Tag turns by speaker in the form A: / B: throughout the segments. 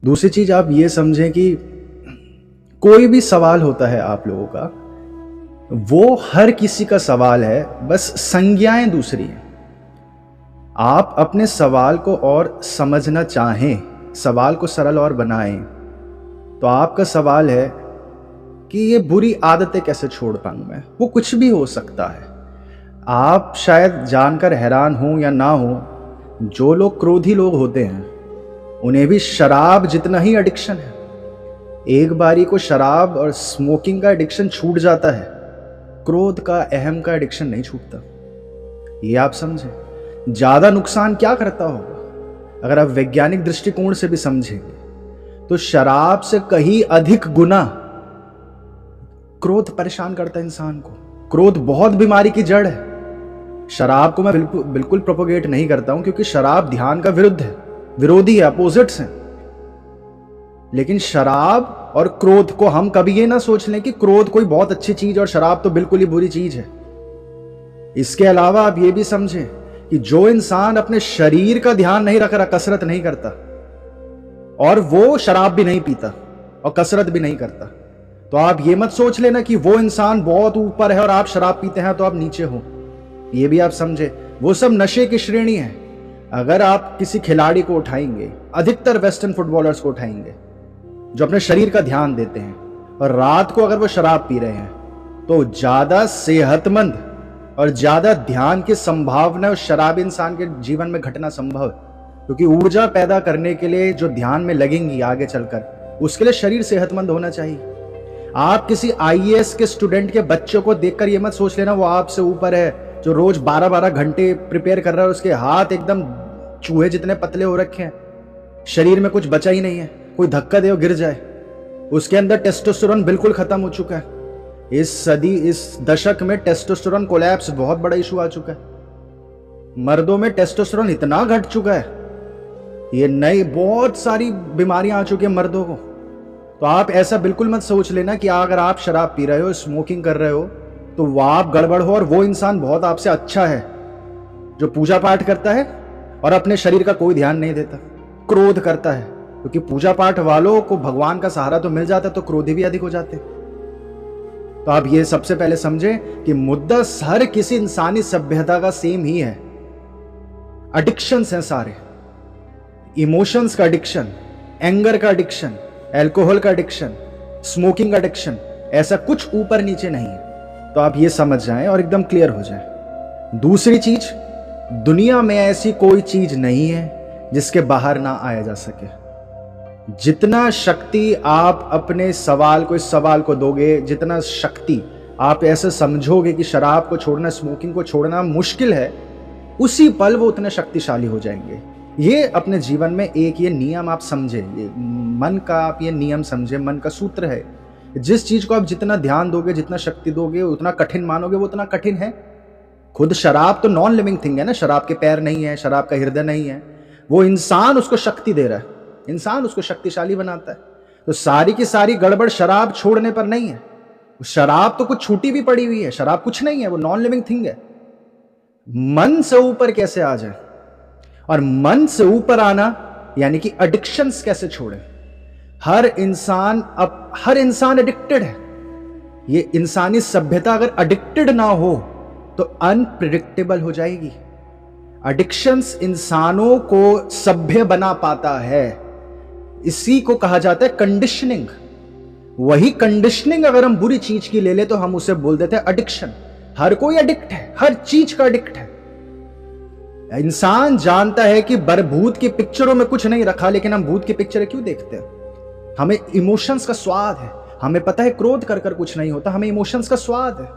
A: दूसरी चीज आप ये समझें कि कोई भी सवाल होता है आप लोगों का, वो हर किसी का सवाल है, बस संज्ञाएं दूसरी हैं। आप अपने सवाल को और समझना चाहें, सवाल को सरल और बनाएं, तो आपका सवाल है कि ये बुरी आदतें कैसे छोड़ पाऊं मैं। वो कुछ भी हो सकता है। आप शायद जानकर हैरान हो या ना हो, जो लोग क्रोधी लोग होते हैं उन्हें भी शराब जितना ही एडिक्शन है। एक बारी को शराब और स्मोकिंग का एडिक्शन छूट जाता है, क्रोध का, अहम का एडिक्शन नहीं छूटता। ये आप समझें। ज्यादा नुकसान क्या करता होगा अगर आप वैज्ञानिक दृष्टिकोण से भी समझेंगे तो शराब से कहीं अधिक गुना क्रोध परेशान करता है इंसान को। क्रोध बहुत बीमारी की जड़ है। शराब को मैं बिल्कुल प्रोपोगेट नहीं करता हूं, क्योंकि शराब ध्यान का विरुद्ध है, विरोधी है, अपोजिट्स हैं। लेकिन शराब और क्रोध को हम कभी ये ना सोच लें कि क्रोध कोई बहुत अच्छी चीज और शराब तो बिल्कुल ही बुरी चीज है। इसके अलावा आप ये भी समझें कि जो इंसान अपने शरीर का ध्यान नहीं रख रहा, कसरत नहीं करता, और वो शराब भी नहीं पीता और कसरत भी नहीं करता, तो आप ये मत सोच लेना कि वो इंसान बहुत ऊपर है और आप शराब पीते हैं तो आप नीचे हो। ये भी आप समझे, वो सब नशे की श्रेणी है। अगर आप किसी खिलाड़ी को उठाएंगे, अधिकतर वेस्टर्न फुटबॉलर्स को उठाएंगे जो अपने शरीर का ध्यान देते हैं, और रात को अगर वो शराब पी रहे हैं, तो ज्यादा सेहतमंद और ज्यादा ध्यान की संभावना उस शराबी इंसान के जीवन में घटना संभव है। क्योंकि ऊर्जा पैदा करने के लिए जो ध्यान में लगेंगी आगे चलकर, उसके लिए शरीर सेहतमंद होना चाहिए। आप किसी आईएएस के स्टूडेंट के बच्चों को देखकर ये मत सोच लेना वो आपसे ऊपर है, जो रोज 12-12 घंटे प्रिपेयर कर रहा है, उसके हाथ एकदम चूहे जितने पतले हो रखे हैं, शरीर में कुछ बचा ही नहीं है, कोई धक्का दे और गिर जाए। उसके अंदर टेस्टोस्टेरोन बिल्कुल खत्म हो चुका है। इस सदी, इस दशक में टेस्टोस्टेरोन कोलैप्स बहुत बड़ा इशू आ चुका है। मर्दों में टेस्टोस्टेरोन इतना घट चुका है, ये नई बहुत सारी बीमारियां आ चुकी है मर्दों को। तो आप ऐसा बिल्कुल मत सोच लेना कि अगर आप शराब पी रहे हो, स्मोकिंग कर रहे हो, तो वह आप गड़बड़ हो और वो इंसान बहुत आपसे अच्छा है जो पूजा पाठ करता है और अपने शरीर का कोई ध्यान नहीं देता, क्रोध करता है। क्योंकि पूजा पाठ वालों को भगवान का सहारा तो मिल जाता है, तो क्रोधी भी अधिक हो जाते। तो आप ये सबसे पहले समझें कि मुद्दा हर किसी इंसानी सभ्यता का सेम ही है। एडिक्शंस हैं सारे, इमोशंस का एडिक्शन, एंगर का एडिक्शन, एल्कोहल का एडिक्शन, स्मोकिंग का एडिक्शन, ऐसा कुछ ऊपर नीचे नहीं है। तो आप ये समझ जाएं और एकदम क्लियर हो जाएं। दूसरी चीज, दुनिया में ऐसी कोई चीज नहीं है जिसके बाहर ना आया जा सके। जितना शक्ति आप अपने सवाल को, इस सवाल को दोगे, जितना शक्ति आप ऐसे समझोगे कि शराब को छोड़ना, स्मोकिंग को छोड़ना मुश्किल है, उसी पल वो उतने शक्तिशाली हो जाएंगे। ये अपने जीवन में एक ये नियम आप समझे, ये मन का आप ये नियम समझे, मन का सूत्र है। जिस चीज को आप जितना ध्यान दोगे, जितना शक्ति दोगे, उतना कठिन मानोगे, वो उतना कठिन है। खुद शराब तो नॉन लिविंग थिंग है ना, शराब के पैर नहीं है, शराब का हृदय नहीं है, वो इंसान उसको शक्ति दे रहा है, इंसान उसको शक्तिशाली बनाता है। तो सारी की सारी गड़बड़ शराब छोड़ने पर नहीं है। शराब तो कुछ छूटी भी पड़ी हुई है, शराब कुछ नहीं है, वो नॉन लिविंग थिंग है। मन से ऊपर कैसे आ जाए, और मन से ऊपर आना यानी कि एडिक्शंस कैसे छोड़े। हर इंसान एडिक्टेड है। ये इंसानी सभ्यता अगर एडिक्टेड ना हो तो अनप्रिडिक्टेबल हो जाएगी। एडिक्शंस इंसानों को सभ्य बना पाता है। इसी को कहा जाता है कंडीशनिंग। वही कंडीशनिंग अगर हम बुरी चीज की ले ले तो हम उसे बोल देते हैं एडिक्शन। हर कोई एडिक्ट है, हर चीज का एडिक्ट है। इंसान जानता है कि भूत की पिक्चरों में कुछ नहीं रखा, लेकिन हम भूत की पिक्चरें क्यों देखते हैं? हमें इमोशंस का स्वाद है। हमें पता है क्रोध कर कर कुछ नहीं होता, हमें इमोशंस का स्वाद है।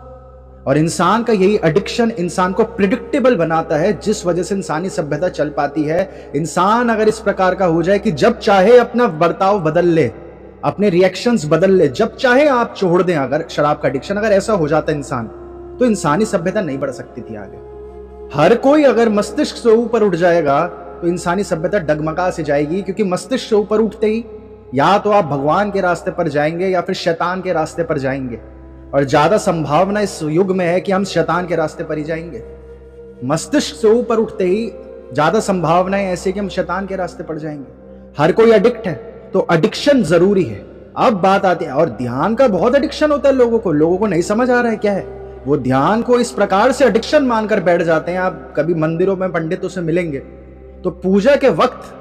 A: और इंसान का यही एडिक्शन इंसान को प्रिडिक्टेबल बनाता है, जिस वजह से इंसानी सभ्यता चल पाती है। इंसान अगर इस प्रकार का हो जाए कि जब चाहे अपना बर्ताव बदल ले, अपने रिएक्शंस बदल ले, जब चाहे आप छोड़ दें, अगर शराब का एडिक्शन अगर ऐसा हो जाता है इंसान, तो इंसानी सभ्यता नहीं बढ़ सकती थी आगे। हर कोई अगर मस्तिष्क से ऊपर उठ जाएगा तो इंसानी सभ्यता डगमगा से जाएगी, क्योंकि मस्तिष्क से ऊपर उठते ही या तो आप भगवान के रास्ते पर जाएंगे या फिर शैतान के रास्ते पर जाएंगे। और ज्यादा संभावना इस युग में है कि हम शैतान के रास्ते पर ही जाएंगे। मस्तिष्क से ऊपर उठते ही ज्यादा संभावनाएं ऐसी कि हम शैतान के रास्ते पर जाएंगे। हर कोई एडिक्ट है। तो एडिक्शन जरूरी है। अब बात आती है, और ध्यान का बहुत एडिक्शन होता है लोगों को नहीं समझ आ रहा है क्या है। वो ध्यान को इस प्रकार से एडिक्शन मानकर बैठ जाते हैं। आप कभी मंदिरों में पंडितों से मिलेंगे तो पूजा के वक्त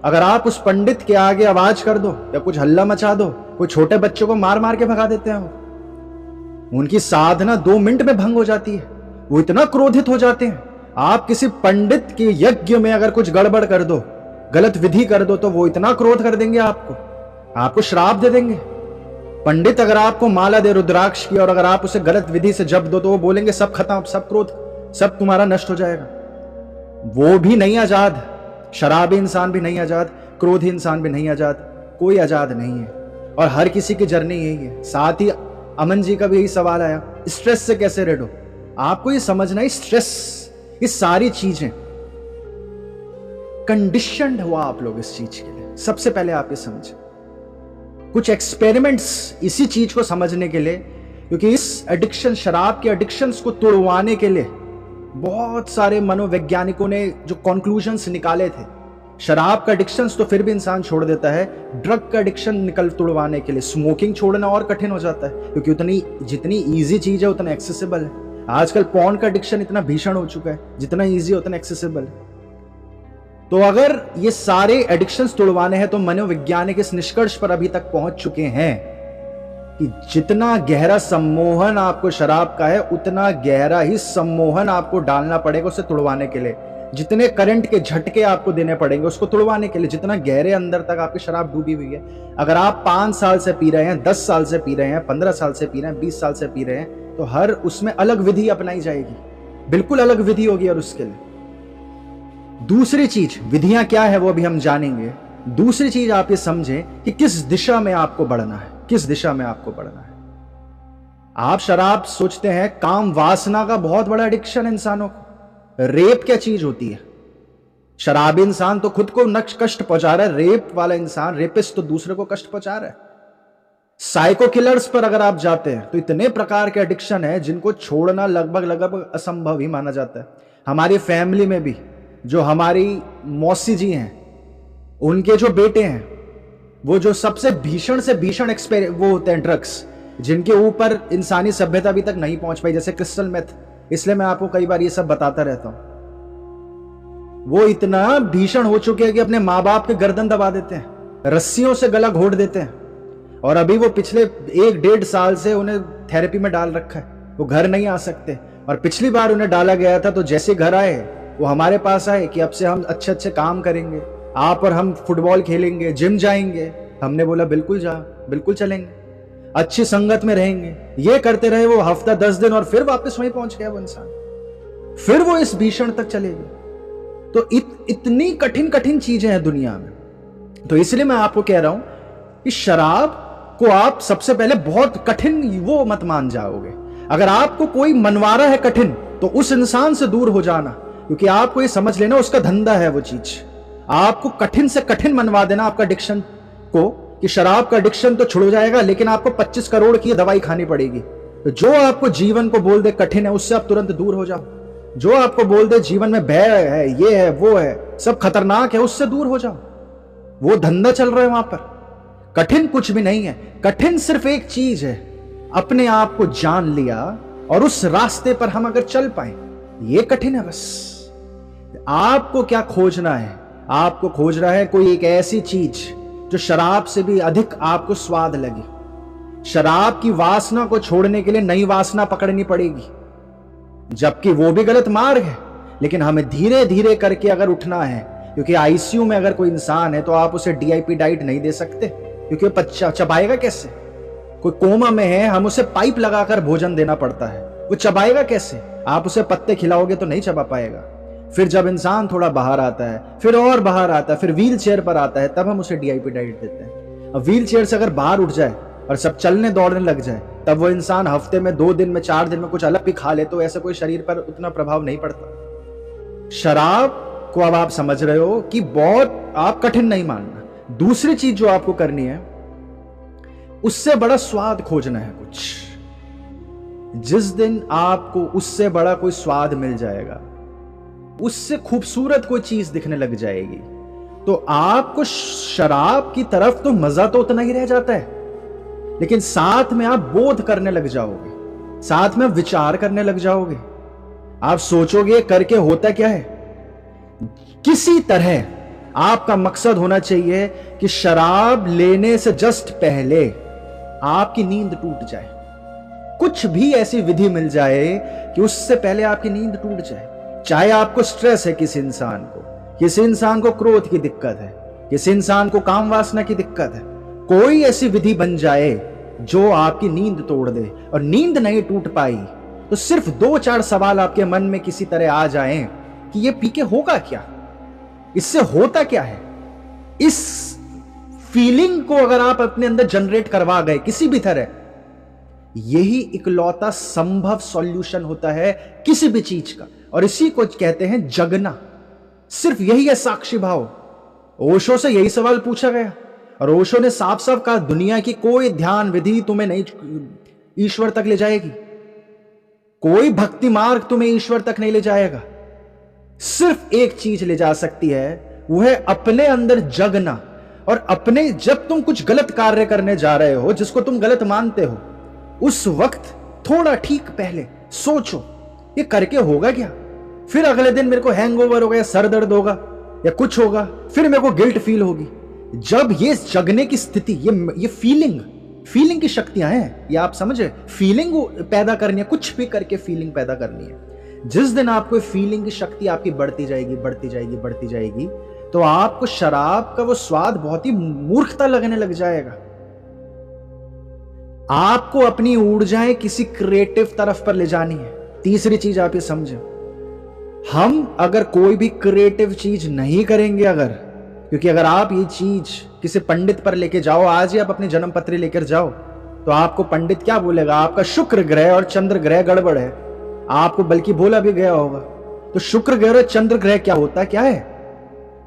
A: अगर आप उस पंडित के आगे आवाज कर दो या कुछ हल्ला मचा दो, कोई छोटे बच्चों को मार मार के भगा देते हैं। उनकी साधना 2 मिनट में भंग हो जाती है, वो इतना क्रोधित हो जाते हैं। आप किसी पंडित के यज्ञ में अगर कुछ गड़बड़ कर दो, गलत विधि कर दो, तो वो इतना क्रोध कर देंगे, आपको श्राप दे देंगे। पंडित अगर आपको माला दे रुद्राक्ष की और अगर आप उसे गलत विधि से जप दो तो वो बोलेंगे सब खत्म, सब क्रोध, सब तुम्हारा नष्ट हो जाएगा। वो भी नहीं आजाद, शराबी इंसान भी नहीं आजाद, क्रोधी इंसान भी नहीं आजाद, कोई आजाद नहीं है। और हर किसी की जर्नी यही है। साथ ही अमन जी का भी यही सवाल आया, स्ट्रेस से कैसे रेड हो। आपको ये समझना है, स्ट्रेस, ये सारी चीजें कंडीशनड हुआ आप लोग इस चीज के लिए। सबसे पहले आप ये समझें, कुछ एक्सपेरिमेंट्स इसी चीज को समझने के लिए, क्योंकि इस एडिक्शन, शराब के एडिक्शंस को तोड़वाने के लिए बहुत सारे मनोवैज्ञानिकों ने जो कंक्लूजन्स निकाले थे। शराब का एडिक्शंस तो फिर भी इंसान छोड़ देता है, ड्रग का एडिक्शन तोड़वाने के लिए स्मोकिंग छोड़ना और कठिन हो जाता है, क्योंकि जितनी इजी चीज है उतना एक्सेसिबल है। आजकल पॉर्न का एडिक्शन इतना भीषण हो चुका है, जितना इजी उतना एक्सेसिबल है। तो अगर ये सारे एडिक्शंस तोड़वाने हैं तो मनोवैज्ञानिक इस निष्कर्ष पर अभी तक पहुंच चुके हैं कि जितना गहरा सम्मोहन आपको शराब का है, उतना गहरा ही सम्मोहन आपको डालना पड़ेगा उसे तोड़वाने के लिए। जितने करंट के झटके आपको देने पड़ेंगे उसको तोड़वाने के लिए, जितना गहरे अंदर तक आपकी शराब डूबी हुई है। अगर आप 5 साल से पी रहे हैं, 10 साल से पी रहे हैं, 15 साल से पी रहे हैं, 20 साल से पी रहे हैं, तो हर उसमें अलग विधि अपनाई जाएगी, बिल्कुल अलग विधि होगी। और उसके लिए दूसरी चीज, विधियां क्या है वो भी हम जानेंगे। दूसरी चीज आप ये समझें कि किस दिशा में आपको बढ़ना है, किस दिशा में आपको बढ़ना है। आप शराब सोचते हैं, काम वासना का बहुत बड़ा एडिक्शन है इंसानों को। रेप क्या चीज होती है? शराबी इंसान तो खुद को कष्ट पहुंचा रहा है, रेप वाला इंसान, रेपिस्ट तो दूसरे को कष्ट पहुंचा रहा है। साइको किलर्स पर अगर आप जाते हैं तो इतने प्रकार के एडिक्शन है जिनको छोड़ना लगभग असंभव ही माना जाता है। हमारी फैमिली में भी जो हमारी मौसी जी हैं, उनके जो बेटे हैं, वो जो सबसे भीषण से भीषण वो होते हैं ड्रग्स, जिनके ऊपर इंसानी सभ्यता अभी तक नहीं पहुंच पाई, जैसे क्रिस्टल मेथ। इसलिए मैं आपको कई बार ये सब बताता रहता हूं। वो इतना भीषण हो चुके हैं कि अपने माँ बाप के गर्दन दबा देते हैं, रस्सियों से गला घोट देते हैं। और अभी वो पिछले 1-1.5 साल से उन्हें थेरेपी में डाल रखा है, वो घर नहीं आ सकते। और पिछली बार उन्हें डाला गया था तो जैसे घर आए वो हमारे पास आए कि अब से हम अच्छे अच्छे काम करेंगे, आप और हम फुटबॉल खेलेंगे, जिम जाएंगे। हमने बोला बिल्कुल जा, बिल्कुल चलेंगे, अच्छी संगत में रहेंगे। ये करते रहे वो हफ्ता 10 दिन और फिर वापस वहीं पहुंच गया वो इंसान, फिर वो इस भीषण तक चले गए। तो इतनी कठिन कठिन चीजें हैं दुनिया में। तो इसलिए मैं आपको कह रहा हूं कि शराब को आप सबसे पहले बहुत कठिन वो मत मान जाओगे। अगर आपको कोई मनवा रहा है कठिन, तो उस इंसान से दूर हो जाना, क्योंकि आपको ये समझ लेना उसका धंधा है वो चीज। आपको कठिन से कठिन मनवा देना आपका एडिक्शन को, कि शराब का एडिक्शन तो छुड़ जाएगा लेकिन आपको 25 करोड़ की दवाई खानी पड़ेगी। तो जो आपको जीवन को बोल दे कठिन है, उससे आप तुरंत दूर हो जाओ। जो आपको बोल दे जीवन में भय है, ये है, वो है, सब खतरनाक है, उससे दूर हो जाओ। वो धंधा चल रहा है वहां पर। कठिन कुछ भी नहीं है, कठिन सिर्फ एक चीज है, अपने आप को जान लिया और उस रास्ते पर हम अगर चल पाए, ये कठिन है बस। आपको क्या खोजना है? आपको खोजना है कोई एक ऐसी चीज जो शराब से भी अधिक आपको स्वाद लगे। शराब की वासना को छोड़ने के लिए नई वासना पकड़नी पड़ेगी, जबकि वो भी गलत मार्ग है, लेकिन हमें धीरे धीरे करके अगर उठना है। क्योंकि आईसीयू में अगर कोई इंसान है तो आप उसे डीआईपी डाइट नहीं दे सकते, क्योंकि वो चबाएगा कैसे? कोई कोमा में है, हम उसे पाइप लगाकर भोजन देना पड़ता है, वो चबाएगा कैसे? आप उसे पत्ते खिलाओगे तो नहीं चबा पाएगा। फिर जब इंसान थोड़ा बाहर आता है, फिर और बाहर आता है, फिर व्हील चेयर पर आता है, तब हम उसे डीआईपी डाइट देते हैं। अब व्हील चेयर से अगर बाहर उठ जाए और सब चलने दौड़ने लग जाए, तब वो इंसान हफ्ते में 2 दिन में 4 दिन में कुछ अलग भी खा ले तो ऐसा कोई शरीर पर उतना प्रभाव नहीं पड़ता। शराब को अब आप समझ रहे हो कि बहुत आप कठिन नहीं मानना। दूसरी चीज जो आपको करनी है, उससे बड़ा स्वाद खोजना है कुछ। जिस दिन आपको उससे बड़ा कोई स्वाद मिल जाएगा, उससे खूबसूरत कोई चीज दिखने लग जाएगी, तो आपको शराब की तरफ तो मजा तो उतना ही रह जाता है, लेकिन साथ में आप बोध करने लग जाओगे, साथ में विचार करने लग जाओगे। आप सोचोगे करके होता क्या है। किसी तरह आपका मकसद होना चाहिए कि शराब लेने से जस्ट पहले आपकी नींद टूट जाए, कुछ भी ऐसी विधि मिल जाए कि उससे पहले आपकी नींद टूट जाए। चाहे आपको स्ट्रेस है, किसी इंसान को क्रोध की दिक्कत है, किसी इंसान को काम वासना की दिक्कत है, कोई ऐसी विधि बन जाए जो आपकी नींद तोड़ दे, और नींद नहीं टूट पाई तो सिर्फ 2-4 सवाल आपके मन में किसी तरह आ जाएं कि ये पी के होगा क्या, इससे होता क्या है। इस फीलिंग को अगर आप अपने अंदर जनरेट करवा गए किसी भी तरह, यही इकलौता संभव सॉल्यूशन होता है किसी भी चीज का, और इसी को कहते हैं जगना। सिर्फ यही है साक्षी भाव। ओशो से यही सवाल पूछा गया, और ओशो ने साफ साफ कहा दुनिया की कोई ध्यान विधि तुम्हें नहीं ईश्वर तक ले जाएगी, कोई भक्ति मार्ग तुम्हें ईश्वर तक नहीं ले जाएगा। सिर्फ एक चीज ले जा सकती है, वो है अपने अंदर जगना। और अपने, जब तुम कुछ गलत कार्य करने जा रहे हो जिसको तुम गलत मानते हो, उस वक्त थोड़ा ठीक पहले सोचो ये करके होगा क्या। फिर अगले दिन मेरे को हैंगओवर होगा या सर दर्द होगा या कुछ होगा, फिर मेरे को गिल्ट फील होगी। जब ये जगने की स्थिति, ये फीलिंग की शक्तियां हैं, ये आप समझे, फीलिंग पैदा करनी है, कुछ भी करके फीलिंग पैदा करनी है। जिस दिन आपको फीलिंग की शक्ति आपकी बढ़ती जाएगी, तो आपको शराब का वो स्वाद बहुत ही मूर्खता लगने लग जाएगा। आपको अपनी ऊर्जाएं किसी क्रिएटिव तरफ पर ले जानी है। तीसरी चीज आप ये समझे, हम अगर कोई भी क्रिएटिव चीज नहीं करेंगे, क्योंकि अगर आप ये चीज किसी पंडित पर लेके जाओ, आज ही आप अपनी जन्म पत्री लेकर जाओ, तो आपको पंडित क्या बोलेगा, आपका शुक्र ग्रह और चंद्र ग्रह गड़बड़ है। आपको बल्कि बोला भी गया होगा। तो शुक्र ग्रह और चंद्र ग्रह क्या होता क्या है,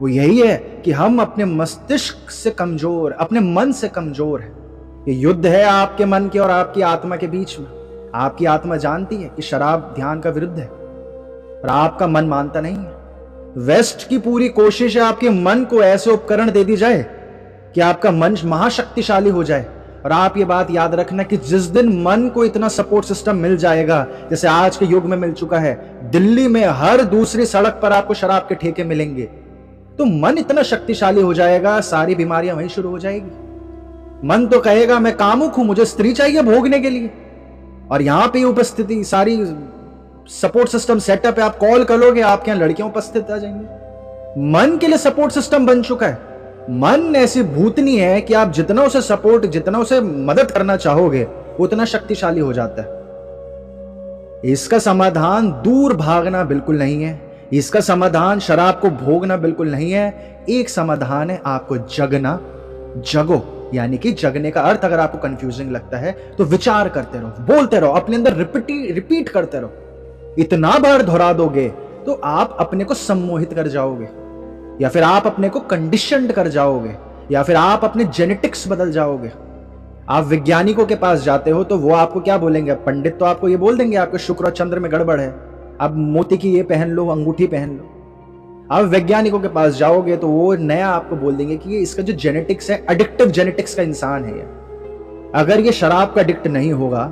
A: वो यही है कि हम अपने मस्तिष्क से कमजोर, अपने मन से कमजोर है। ये युद्ध है आपके मन के और आपकी आत्मा के बीच में। आपकी आत्मा जानती है कि शराब ध्यान का विरुद्ध है, और आपका मन मानता नहीं है। वेस्ट की पूरी कोशिश है आपके मन को ऐसे उपकरण दे दी जाए कि आपका मन महाशक्तिशाली हो जाए। और आप ये बात याद रखना कि जिस दिन मन को इतना सपोर्ट सिस्टम मिल जाएगा, जैसे आज के युग में मिल चुका है, दिल्ली में हर दूसरी सड़क पर आपको शराब के ठेके मिलेंगे, तो मन इतना शक्तिशाली हो जाएगा, सारी बीमारियां वहीं शुरू हो जाएगी। मन तो कहेगा मैं कामुक हूं, मुझे स्त्री चाहिए भोगने के लिए, और यहां पे उपस्थिति, सारी सपोर्ट सिस्टम सेटअप है, आप कॉल करोगे आपके यहां लड़कियां उपस्थित आ जाएंगी। मन के लिए सपोर्ट सिस्टम बन चुका है। मन ऐसी भूतनी है कि आप जितना उसे सपोर्ट, जितना उसे मदद करना चाहोगे, उतना शक्तिशाली हो जाता है। इसका समाधान दूर भागना बिल्कुल नहीं है, इसका समाधान शराब को भोगना बिल्कुल नहीं है। एक समाधान है आपको जगना। जगो, यानी कि जगने का अर्थ अगर आपको कंफ्यूजिंग लगता है तो विचार करते रहो, बोलते रहो, अपने अंदर रिपीट करते रहो। इतना बार दोहरा दोगे तो आप अपने को सम्मोहित कर जाओगे, या फिर आप अपने को कंडीशनड कर जाओगे, या फिर आप अपने जेनेटिक्स बदल जाओगे। आप वैज्ञानिकों के पास जाते हो तो वो आपको क्या बोलेंगे, पंडित तो आपको ये बोल देंगे आपके शुक्र और चंद्र में गड़बड़ है, आप मोती की ये पहन लो, अंगूठी पहन लो। आप वैज्ञानिकों के पास जाओगे तो वो नया आपको बोल देंगे कि ये इसका जो जेनेटिक्स है, एडिक्टिव जेनेटिक्स का इंसान है ये। अगर ये शराब का एडिक्ट नहीं होगा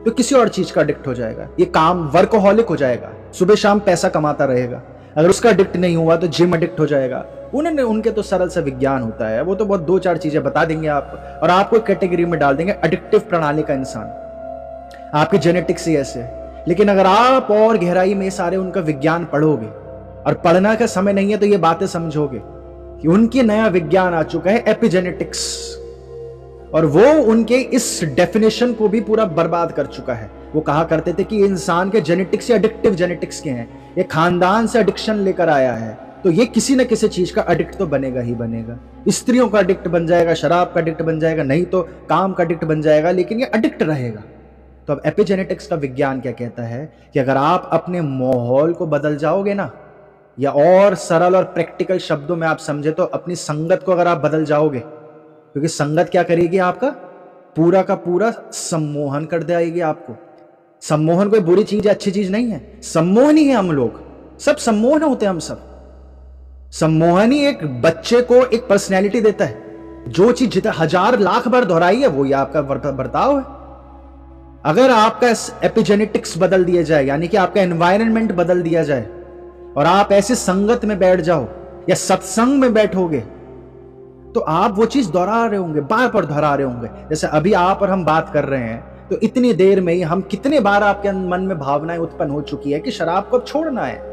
A: तो किसी और चीज का एडिक्ट हो जाएगा, ये काम वर्कोहॉलिक हो जाएगा, सुबह शाम पैसा कमाता रहेगा। अगर उसका एडिक्ट नहीं हुआ तो जिम एडिक्ट हो जाएगा। उनके तो सरल सा विज्ञान होता है, वो तो बहुत 2-4 चीजें बता देंगे आपको, और आपको कैटेगरी में डाल देंगे एडिक्टिव प्रणाली का इंसान। आपके जेनेटिक्स ही ऐसे है। लेकिन अगर आप और गहराई में सारे उनका विज्ञान पढ़ोगे, और पढ़ना का समय नहीं है तो ये बातें समझोगे कि उनकी नया विज्ञान आ चुका है, एपिजेनेटिक्स, और वो उनके इस डेफिनेशन को भी पूरा बर्बाद कर चुका है। वो कहा करते थे कि इंसान के जेनेटिक्स या एडिक्टिव जेनेटिक्स के हैं, ये खानदान से एडिक्शन लेकर आया है, तो ये किसी न किसी चीज का एडिक्ट तो बनेगा ही बनेगा। स्त्रियों का एडिक्ट बन जाएगा, शराब का एडिक्ट बन जाएगा, नहीं तो काम का एडिक्ट बन जाएगा, लेकिन ये एडिक्ट रहेगा। तो अब एपिजेनेटिक्स का विज्ञान क्या कहता है कि अगर आप अपने माहौल को बदल जाओगे ना, या और सरल और प्रैक्टिकल शब्दों में आप समझे तो अपनी संगत को अगर आप बदल जाओगे, क्योंकि संगत क्या करेगी, आपका पूरा का पूरा सम्मोहन कर देगी आपको। सम्मोहन कोई बुरी चीज है, अच्छी चीज नहीं है, सम्मोहन ही है। हम लोग सब सम्मोहन होते हैं, हम सब। सम्मोहन ही एक बच्चे को एक पर्सनैलिटी देता है। जो चीज जितना 1000 लाख बार दोहराई है वो ये आपका बर्ताव है। अगर आपका एपिजेनेटिक्स बदल दिया जाए, यानी कि आपका एनवायरनमेंट बदल दिया जाए, और आप ऐसे संगत में बैठ जाओ या सत्संग में बैठोगे, तो आप वो चीज दोहरा रहे होंगे, बार बार दोहरा रहे होंगे। जैसे अभी आप और हम बात कर रहे हैं, तो इतनी देर में ही हम कितने बार आपके मन में भावनाएं उत्पन्न हो चुकी है कि शराब को छोड़ना है।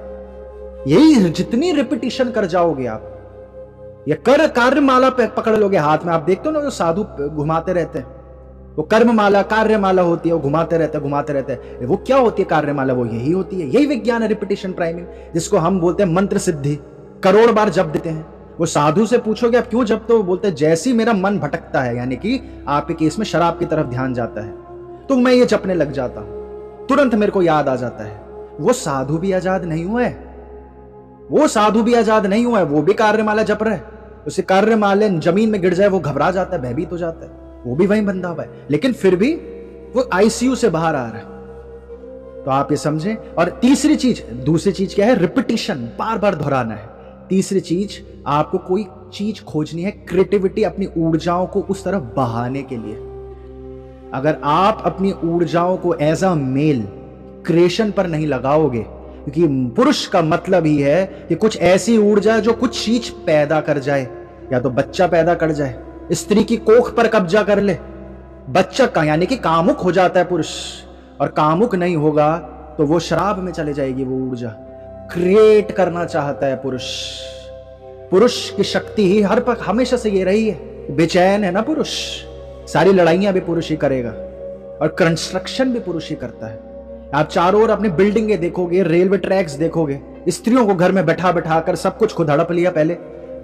A: यही जितनी रिपीटिशन कर जाओगे आप, या कर कार्यमाला पकड़ लोगे हाथ में। आप देखते हो ना, जो साधु घुमाते रहते हैं, वो कर्ममाला कार्यमाला होती है, वो घुमाते रहते हैं। वो क्या होती है कार्यमाला? वो यही होती है, यही विज्ञान है, रिपीटिशन प्राइमिंग, जिसको हम बोलते हैं मंत्र सिद्धि। करोड़ बार जप देते हैं। वो साधु से पूछोगे आप क्यों जपते हो, बोलते हैं जैसी मेरा मन भटकता है, यानी कि आपके केस में शराब की तरफ ध्यान जाता है, तो मैं ये जपने लग जाता हूं, तुरंत मेरे को याद आ जाता है। वो साधु भी आजाद नहीं हुआ है, वो साधु भी आजाद नहीं हुआ है, वो भी कार्यमाला जप रहा है। उसे कार्यमाला जमीन में गिर जाए वो घबरा जाता है, भयभीत हो जाता है, वो भी वहीं बंधा हुआ है, लेकिन फिर भी वो आईसीयू से बाहर आ रहा है। तो आप ये समझें। और तीसरी चीज, दूसरी चीज क्या है? रिपीटिशन, बार बार दोहराना है। तीसरी चीज, आपको कोई चीज खोजनी है, क्रिएटिविटी, अपनी ऊर्जाओं को उस तरफ बहाने के लिए। अगर आप अपनी ऊर्जाओं को एज अ मेल क्रिएशन पर नहीं लगाओगे, क्योंकि पुरुष का मतलब ही है कि कुछ ऐसी ऊर्जा जो कुछ चीज पैदा कर जाए, या तो बच्चा पैदा कर जाए, स्त्री की कोख पर कब्जा कर ले, बच्चा का यानी कि कामुक हो जाता है पुरुष, और कामुक नहीं होगा तो वो शराब में चले जाएगी। वो ऊर्जा क्रिएट करना चाहता है पुरुष। पुरुष की शक्ति ही हर पल हमेशा से ये रही है, बेचैन है ना पुरुष, सारी लड़ाइयां भी पुरुष ही करेगा, और कंस्ट्रक्शन भी पुरुष ही करता है। आप चारों ओर अपनी बिल्डिंगें देखोगे, रेलवे ट्रैक्स देखोगे, स्त्रियों को घर में बैठा बैठा कर सब कुछ खुद हड़प लिया पहले,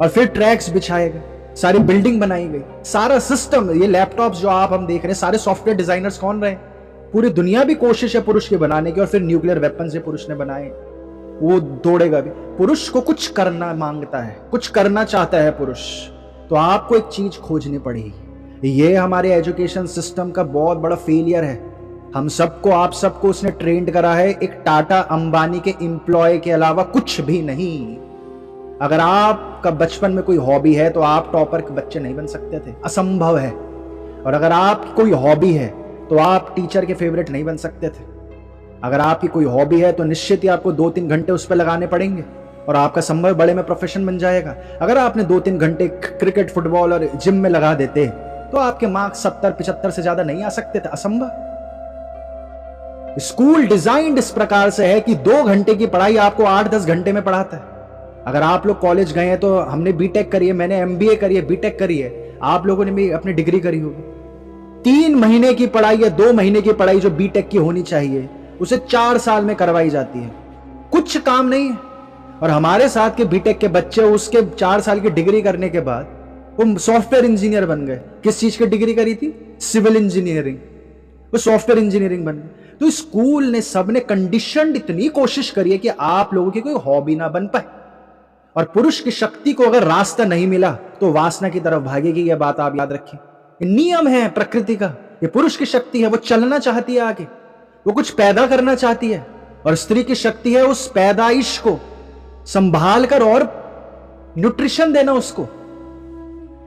A: और फिर ट्रैक्स बिछाए गए, सारी बिल्डिंग बनाई गई, सारा सिस्टम। ये लैपटॉप्स जो आप हम देख रहे हैं, सारे सॉफ्टवेयर डिजाइनर्स कौन रहे? पूरी दुनिया भी कोशिश है पुरुष की बनाने की, और फिर न्यूक्लियर वेपन से पुरुष ने बनाए, वो दौड़ेगा भी। पुरुष को कुछ करना मांगता है, कुछ करना चाहता है पुरुष, तो आपको एक चीज खोजनी पड़ेगी। ये हमारे एजुकेशन सिस्टम का बहुत बड़ा फेलियर है। हम सबको, आप सबको उसने ट्रेंड करा है एक टाटा अंबानी के एम्प्लॉय के अलावा कुछ भी नहीं। अगर आपका बचपन में कोई हॉबी है तो आप टॉपर के बच्चे नहीं बन सकते थे, असंभव है। और अगर आपकी कोई हॉबी है तो आप टीचर के फेवरेट नहीं बन सकते थे। अगर आपकी कोई हॉबी है तो निश्चित ही आपको 2-3 घंटे उस पर लगाने पड़ेंगे, और आपका संभव बड़े में प्रोफेशन बन जाएगा। अगर आपने 2-3 घंटे क्रिकेट, फुटबॉल और जिम में लगा देते तो आपके मार्क्स 70-75 से ज्यादा नहीं आ सकते थे, असंभव। स्कूल डिजाइंड इस प्रकार से है कि 2 घंटे की पढ़ाई आपको 8-10 घंटे में पढ़ाता है। अगर आप लोग कॉलेज गए हैं तो हमने बीटेक करी है, मैंने एमबीए करी है, बीटेक करी है, आप लोगों ने भी अपनी डिग्री करी होगी। 3 महीने की पढ़ाई या 2 महीने की पढ़ाई जो बीटेक की होनी चाहिए, उसे 4 साल में करवाई जाती है। कुछ काम नहीं है। और हमारे साथ के बीटेक के बच्चे उसके 4 साल की डिग्री करने के बाद वो सॉफ्टवेयर इंजीनियर बन गए। किस चीज की डिग्री करी थी? Civil engineering. वो सॉफ्टवेयर इंजीनियरिंग बन गए। तो स्कूल ने, सबने कंडीशनड इतनी कोशिश करी है कि आप लोगों की कोई हॉबी ना बन पाए। और पुरुष की शक्ति को अगर रास्ता नहीं मिला तो वासना की तरफ भागेगी। यह बात आप याद रखें। नियम है प्रकृति का। ये पुरुष की शक्ति है, वो चलना चाहती है आगे, वो कुछ पैदा करना चाहती है। और स्त्री की शक्ति है उस पैदाइश को संभाल कर और न्यूट्रिशन देना उसको।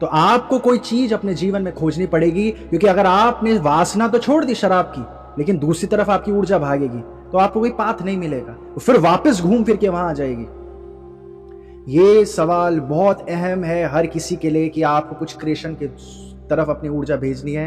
A: तो आपको कोई चीज अपने जीवन में खोजनी पड़ेगी, क्योंकि अगर आपने वासना तो छोड़ दी शराब की, लेकिन दूसरी तरफ आपकी ऊर्जा भागेगी तो आपको कोई पाथ नहीं मिलेगा, फिर वापस घूम फिर के वहां आ जाएगी। ये सवाल बहुत अहम है हर किसी के लिए कि आपको कुछ क्रिएशन की तरफ अपनी ऊर्जा भेजनी है।